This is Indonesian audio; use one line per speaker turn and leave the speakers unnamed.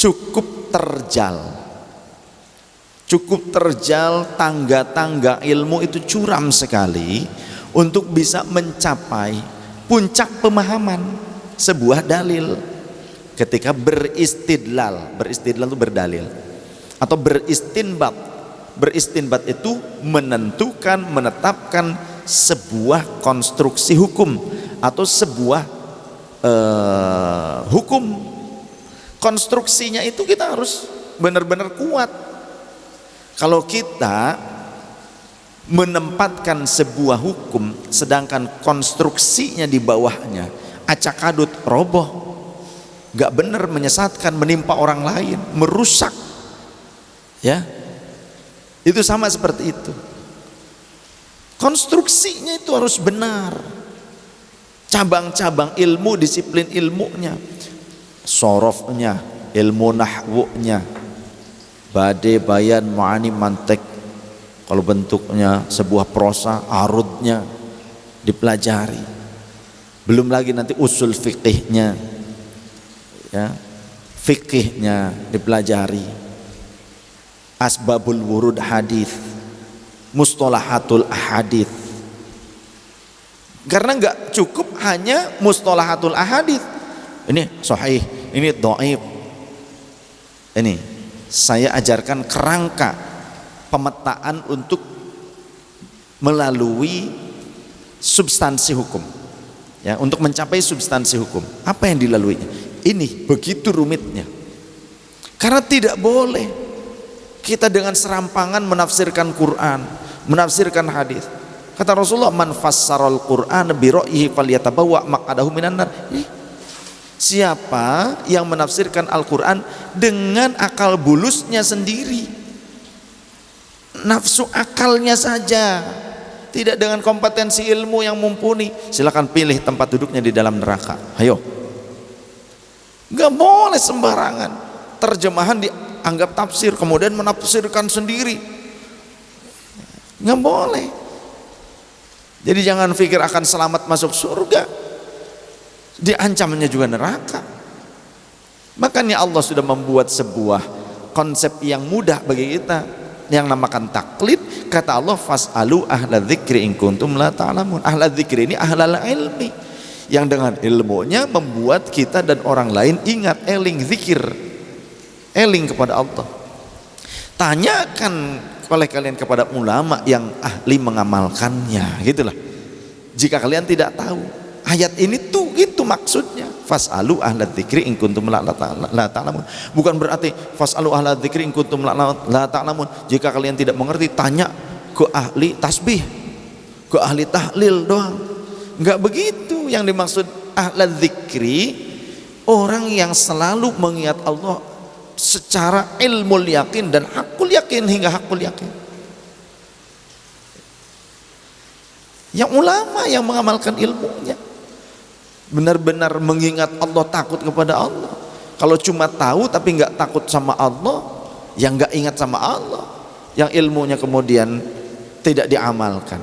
cukup terjal. Cukup terjal, tangga-tangga ilmu itu curam sekali untuk bisa mencapai puncak pemahaman sebuah dalil. Ketika beristidlal itu berdalil atau beristinbat. Beristinbat itu menentukan, menetapkan sebuah konstruksi hukum atau sebuah hukum. Konstruksinya itu kita harus benar-benar kuat. Kalau kita menempatkan sebuah hukum sedangkan konstruksinya di bawahnya acak-adut, roboh, gak benar, menyesatkan, menimpa orang lain, merusak, ya, itu sama seperti itu. Konstruksinya itu harus benar, cabang-cabang ilmu, disiplin ilmunya, sorofnya, ilmu nahwunya, bade, bayan, ma'ani, mantek, kalau bentuknya sebuah prosa, arudnya dipelajari, belum lagi nanti usul fikihnya, ya, fikihnya dipelajari, asbabul wurud hadis, mustolahatul ahadith. Karena nggak cukup hanya mustolahatul ahadith, ini sahih, ini dhaif. Ini saya ajarkan kerangka pemetaan untuk melalui substansi hukum, ya, untuk mencapai substansi hukum. Apa yang dilaluinya? Ini begitu rumitnya. Karena tidak boleh kita dengan serampangan menafsirkan Quran, menafsirkan hadis. Kata Rasulullah, man fassaral Quran bi ra'yihi falyatabawwa maq'adahu minan nar. Siapa yang menafsirkan Al-Quran dengan akal bulusnya sendiri, nafsu akalnya saja, tidak dengan kompetensi ilmu yang mumpuni, silakan pilih tempat duduknya di dalam neraka. Ayo, gak boleh sembarangan. Terjemahan dianggap tafsir, kemudian menafsirkan sendiri, gak boleh. Jadi jangan pikir akan selamat masuk surga, diancamnya juga neraka. Makanya Allah sudah membuat sebuah konsep yang mudah bagi kita yang namakan taklid. Kata Allah, fas'alu ahla dzikri in kuntum la ta'lamun. Ahla dzikri ini ahlal ilmi, yang dengan ilmunya membuat kita dan orang lain ingat, eling, zikir, eling kepada Allah. Tanyakan oleh kalian kepada ulama yang ahli mengamalkannya, gitulah. Jika kalian tidak tahu, ayat ini tuh gitu maksudnya, fas'alu ahla dzikri in kuntum la ta'lamun. Bukan berarti fas'alu ahla dzikri in kuntum la ta'lamun, jika kalian tidak mengerti tanya ke ahli tasbih, ke ahli tahlil doang. Enggak begitu yang dimaksud ahla dzikri, orang yang selalu mengingat Allah secara ilmul yakin dan hakul yakin hingga hakul yakin. Yang ulama yang mengamalkan ilmunya, benar-benar mengingat Allah, takut kepada Allah. Kalau cuma tahu tapi nggak takut sama Allah, yang nggak ingat sama Allah, yang ilmunya kemudian tidak diamalkan,